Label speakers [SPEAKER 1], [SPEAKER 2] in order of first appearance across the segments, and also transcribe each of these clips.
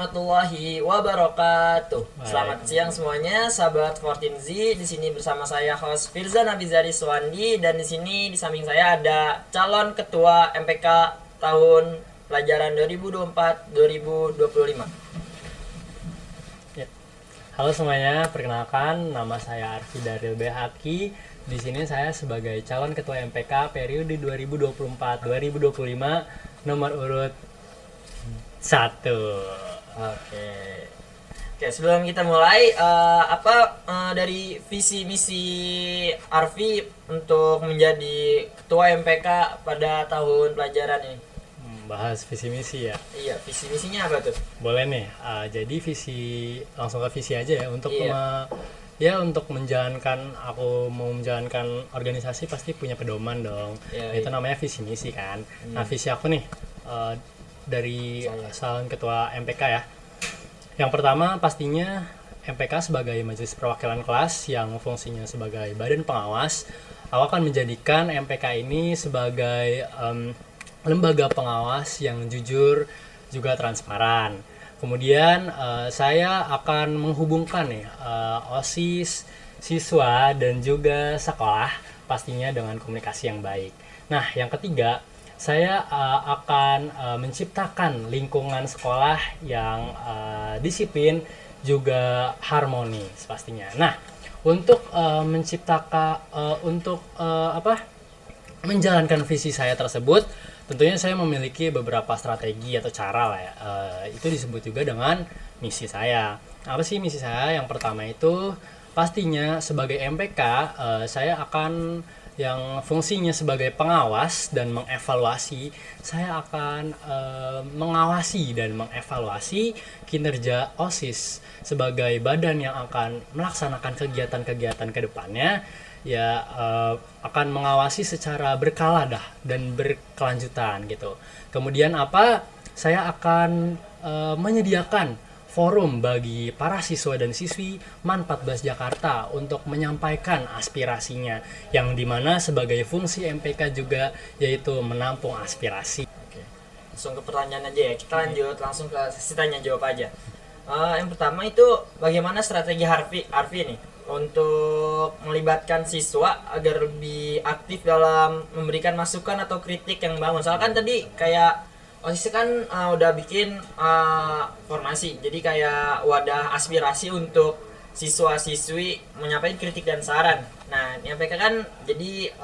[SPEAKER 1] warahmatullahi wabarakatuh. Selamat siang
[SPEAKER 2] Waalaikumsalam.
[SPEAKER 1] semuanya, sahabat 14Z. Di sini bersama saya host Firza Nabizari Suwandi, dan di sini di samping saya ada calon ketua MPK tahun pelajaran 2024-2025.
[SPEAKER 2] Ya. Halo semuanya, perkenalkan nama saya Arfi Daril Behaki. Di sini saya sebagai calon ketua MPK periode 2024-2025 nomor urut 1.
[SPEAKER 1] Oke. Oke, sebelum kita mulai, dari visi misi Arfi untuk menjadi ketua MPK pada tahun pelajaran ini?
[SPEAKER 2] Bahas visi misi ya.
[SPEAKER 1] Iya, visi misinya apa tuh?
[SPEAKER 2] Boleh nih. Jadi langsung ke visi aja ya untuk
[SPEAKER 1] Iya.
[SPEAKER 2] untuk aku mau menjalankan organisasi pasti punya pedoman dong.
[SPEAKER 1] Iya,
[SPEAKER 2] Itu
[SPEAKER 1] iya.
[SPEAKER 2] namanya visi misi kan. Nah, visi aku nih dari calon ketua MPK ya. Yang pertama pastinya MPK sebagai majelis perwakilan kelas yang fungsinya sebagai badan pengawas. Aku akan menjadikan MPK ini sebagai lembaga pengawas yang jujur juga transparan. Kemudian saya akan menghubungkan OSIS, siswa dan juga sekolah pastinya dengan komunikasi yang baik. Nah, yang ketiga, saya akan menciptakan lingkungan sekolah yang disiplin juga harmonis pastinya. Nah, untuk menjalankan visi saya tersebut, tentunya saya memiliki beberapa strategi atau cara lah ya. Itu disebut juga dengan misi saya. Apa sih misi saya? Yang pertama itu pastinya sebagai MPK, saya akan yang fungsinya sebagai pengawas dan mengevaluasi. Saya akan mengawasi dan mengevaluasi kinerja OSIS sebagai badan yang akan melaksanakan kegiatan-kegiatan ke depannya. Akan mengawasi secara berkala dan berkelanjutan gitu. Kemudian saya akan menyediakan forum bagi para siswa dan siswi MAN 14 Jakarta untuk menyampaikan aspirasinya, yang dimana sebagai fungsi MPK juga yaitu menampung aspirasi.
[SPEAKER 1] Oke. Langsung ke pertanyaan aja ya. Kita lanjut langsung ke sesi tanya jawab aja. Yang pertama itu bagaimana strategi Arfi nih untuk melibatkan siswa agar lebih aktif dalam memberikan masukan atau kritik yang bangun. Soalnya kan tadi kayak OSIS kan udah bikin formasi, jadi kayak wadah aspirasi untuk siswa-siswi menyampaikan kritik dan saran. Nah, yang PK kan jadi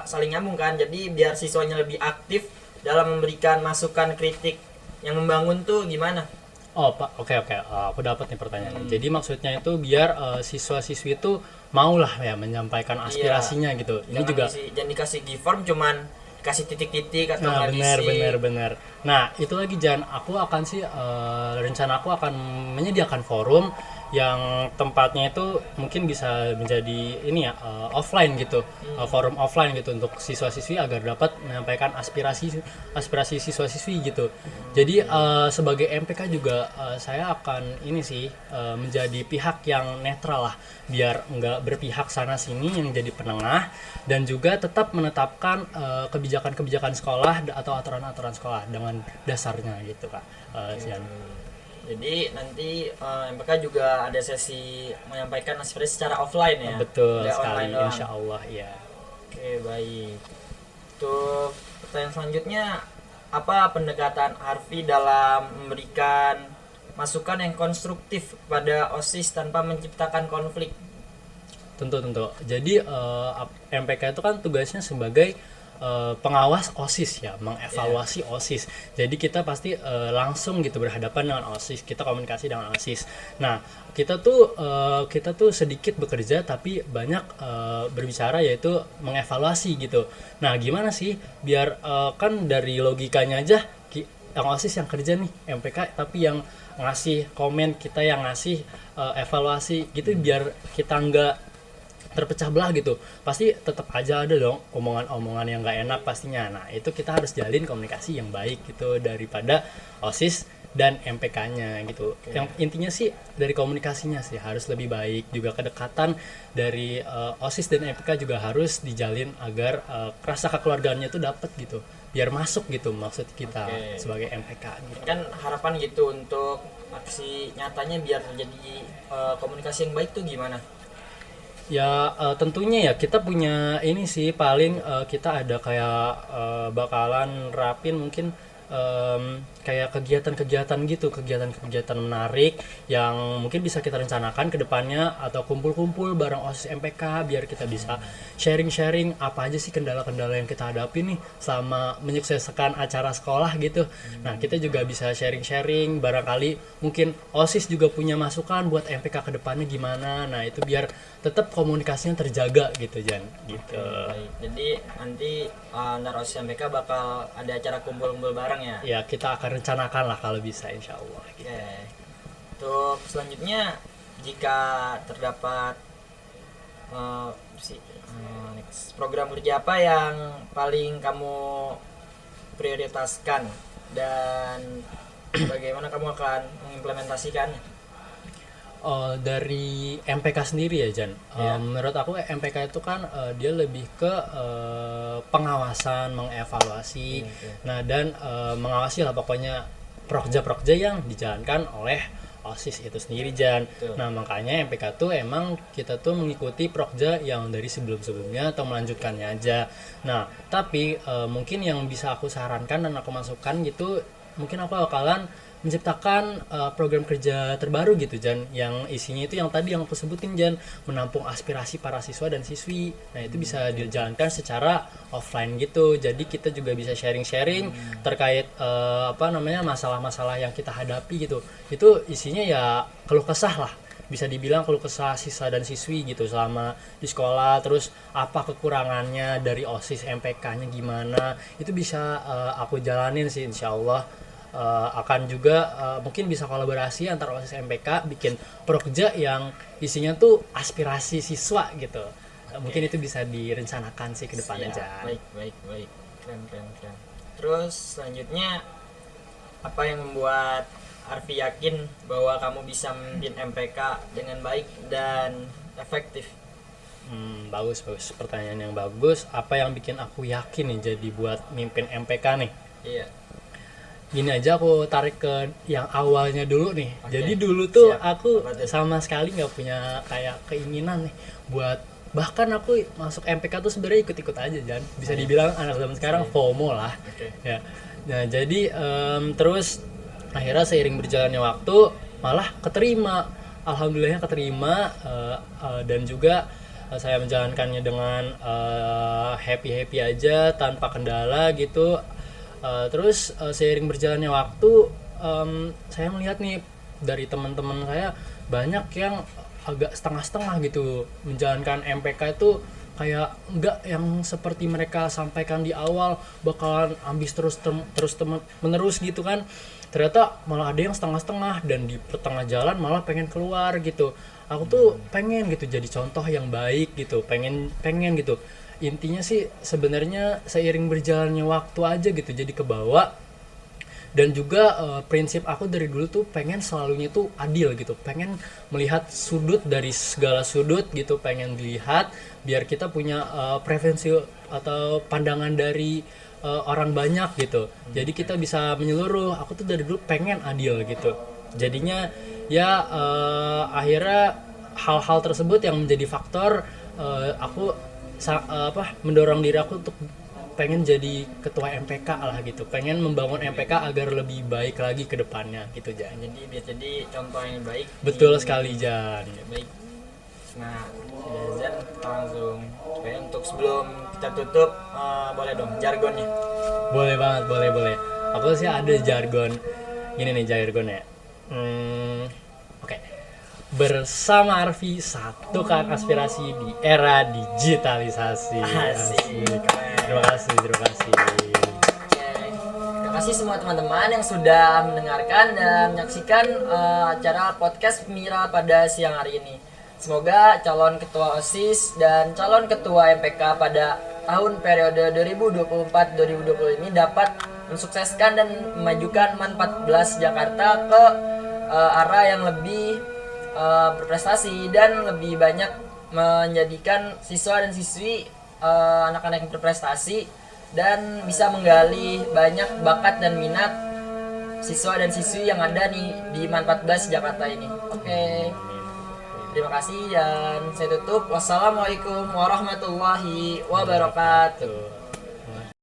[SPEAKER 1] saling nyambung kan, jadi biar siswanya lebih aktif dalam memberikan masukan kritik yang membangun tuh gimana?
[SPEAKER 2] Oh, Pak, oke. Aku dapat nih pertanyaannya. Jadi maksudnya itu biar siswa-siswi itu maulah ya menyampaikan aspirasinya gitu. Ini juga
[SPEAKER 1] jangan dikasih gift form, cuman kasih titik-titik atau
[SPEAKER 2] Nah,
[SPEAKER 1] nggak
[SPEAKER 2] benar. Nah, itu lagi rencana aku akan menyediakan forum yang tempatnya itu mungkin bisa menjadi offline gitu. Forum offline gitu untuk siswa-siswi agar dapat menyampaikan aspirasi siswa-siswi gitu. Jadi sebagai MPK juga saya akan menjadi pihak yang netral lah, biar nggak berpihak sana sini, yang jadi penengah dan juga tetap menetapkan kebijakan-kebijakan sekolah atau aturan-aturan sekolah dengan dasarnya gitu Kak.
[SPEAKER 1] Jadi nanti MPK juga ada sesi menyampaikan aspirasi secara offline ya.
[SPEAKER 2] Betul
[SPEAKER 1] Nggak
[SPEAKER 2] sekali,
[SPEAKER 1] online doang.
[SPEAKER 2] insya Allah ya.
[SPEAKER 1] Oke, baik. Untuk pertanyaan selanjutnya, apa pendekatan Harvey dalam memberikan masukan yang konstruktif kepada OSIS tanpa menciptakan konflik?
[SPEAKER 2] Tentu. Jadi MPK itu kan tugasnya sebagai pengawas OSIS ya, mengevaluasi OSIS. Jadi kita pasti langsung gitu berhadapan dengan OSIS, kita komunikasi dengan OSIS. Nah, kita tuh sedikit bekerja tapi banyak berbicara, yaitu mengevaluasi gitu. Nah, gimana sih biar kan dari logikanya aja yang OSIS yang kerja nih MPK, tapi yang ngasih komen, kita yang ngasih evaluasi gitu, biar kita nggak terpecah belah gitu. Pasti tetap aja ada dong omongan-omongan yang nggak enak pastinya. Nah, itu kita harus jalin komunikasi yang baik gitu daripada OSIS dan MPK-nya gitu. Yang intinya sih dari komunikasinya sih harus lebih baik, juga kedekatan dari OSIS dan MPK juga harus dijalin agar rasa kekeluargaannya itu dapat gitu. biar masuk gitu maksud kita
[SPEAKER 1] Oke.
[SPEAKER 2] sebagai MPK gitu.
[SPEAKER 1] Kan harapan gitu untuk aksi nyatanya biar terjadi komunikasi yang baik tuh gimana?
[SPEAKER 2] Ya tentunya ya kita punya ini sih paling kita ada kayak bakalan rapin mungkin kayak kegiatan-kegiatan gitu, kegiatan-kegiatan menarik yang mungkin bisa kita rencanakan ke depannya atau kumpul-kumpul bareng OSIS MPK biar kita bisa sharing-sharing apa aja sih kendala-kendala yang kita hadapi nih selama menyukseskan acara sekolah gitu. Nah, kita juga bisa sharing-sharing barangkali mungkin OSIS juga punya masukan buat MPK ke depannya gimana. Nah, itu biar tetap komunikasinya terjaga gitu Jan gitu.
[SPEAKER 1] Baik. Jadi nanti Narosi MPK bakal ada acara kumpul-kumpul bareng ya.
[SPEAKER 2] Ya kita akan rencanakan lah kalau bisa insya Allah gitu.
[SPEAKER 1] Oke. Untuk selanjutnya jika terdapat next program kerja apa yang paling kamu prioritaskan dan bagaimana kamu akan mengimplementasikannya?
[SPEAKER 2] Dari MPK sendiri ya Jan.
[SPEAKER 1] Iya.
[SPEAKER 2] Menurut aku MPK itu kan dia lebih ke pengawasan, mengevaluasi, nah dan mengawasi lah pokoknya prokja-prokja yang dijalankan oleh OSIS itu sendiri Jan.
[SPEAKER 1] Betul.
[SPEAKER 2] Nah makanya MPK tuh emang kita tuh mengikuti prokja yang dari sebelum-sebelumnya atau melanjutkannya aja. Nah tapi mungkin yang bisa aku sarankan dan aku masukkan gitu, mungkin aku bakalan menciptakan program kerja terbaru gitu Jan, yang isinya itu yang tadi yang aku sebutin Jan, menampung aspirasi para siswa dan siswi. Nah itu bisa dijalankan secara offline gitu, jadi kita juga bisa sharing-sharing terkait masalah-masalah yang kita hadapi gitu. Itu isinya ya keluh kesah lah, bisa dibilang keluh kesah siswa dan siswi gitu selama di sekolah, terus apa kekurangannya dari OSIS MPK-nya gimana, itu bisa aku jalanin sih insya Allah. Akan juga mungkin bisa kolaborasi antara OSIS MPK bikin prokja yang isinya tuh aspirasi siswa gitu. Mungkin itu bisa direncanakan sih ke depannya
[SPEAKER 1] Siap.
[SPEAKER 2] Jan.
[SPEAKER 1] Baik. Keren. Terus selanjutnya apa yang membuat Arfi yakin bahwa kamu bisa memimpin MPK dengan baik dan efektif?
[SPEAKER 2] Bagus pertanyaan yang bagus. Apa yang bikin aku yakin nih jadi buat mimpin MPK nih?
[SPEAKER 1] Iya.
[SPEAKER 2] Gini aja aku tarik ke yang awalnya dulu nih.
[SPEAKER 1] Oke,
[SPEAKER 2] Jadi dulu tuh
[SPEAKER 1] siap.
[SPEAKER 2] aku
[SPEAKER 1] Apa tuh?
[SPEAKER 2] sama sekali nggak punya kayak keinginan nih buat, bahkan aku masuk MPK tuh sebenarnya ikut-ikut aja Jan. Bisa dibilang anak zaman sekarang FOMO lah.
[SPEAKER 1] Oke.
[SPEAKER 2] Ya. Nah jadi terus akhirnya seiring berjalannya waktu malah keterima. Alhamdulillahnya keterima dan juga saya menjalankannya dengan happy aja tanpa kendala gitu. Terus seiring berjalannya waktu saya melihat nih dari teman-teman saya banyak yang agak setengah-setengah gitu menjalankan MPK itu, kayak enggak yang seperti mereka sampaikan di awal bakalan ambis terus menerus gitu kan. Ternyata malah ada yang setengah-setengah dan di pertengah jalan malah pengen keluar gitu. Aku tuh pengen gitu jadi contoh yang baik gitu, pengen gitu. Intinya sih sebenarnya seiring berjalannya waktu aja gitu jadi kebawa. Dan juga prinsip aku dari dulu tuh pengen selalunya tuh adil gitu, pengen melihat sudut dari segala sudut gitu, pengen dilihat biar kita punya preferensi atau pandangan dari orang banyak gitu. Jadi kita bisa menyeluruh. Aku tuh dari dulu pengen adil gitu. Jadinya ya akhirnya hal-hal tersebut yang menjadi faktor aku mendorong diri aku untuk pengen jadi ketua MPK lah gitu, pengen membangun MPK agar lebih baik lagi ke depannya gitu Jan.
[SPEAKER 1] Jadi biar jadi contoh yang baik.
[SPEAKER 2] Betul sekali Jan.
[SPEAKER 1] Baik. Nah, Zan langsung supaya untuk sebelum kita tutup boleh dong jargonnya.
[SPEAKER 2] Boleh banget, boleh. Aku sih ada jargon gini nih jargonnya. Oke. Bersama Arfi, satukan aspirasi di era digitalisasi.
[SPEAKER 1] Asik.
[SPEAKER 2] Terima kasih.
[SPEAKER 1] Oke. Terima kasih semua teman-teman yang sudah mendengarkan dan menyaksikan acara podcast Mira pada siang hari ini. Semoga calon ketua OSIS dan calon ketua MPK pada tahun periode 2024-2020 ini dapat mensukseskan dan memajukan MAN 14 Jakarta ke arah yang lebih berprestasi dan lebih banyak menjadikan siswa dan siswi anak-anak yang berprestasi dan bisa menggali banyak bakat dan minat siswa dan siswi yang ada nih di MAN 14 Jakarta ini. Oke. Terima kasih dan saya tutup. Wassalamualaikum warahmatullahi wabarakatuh.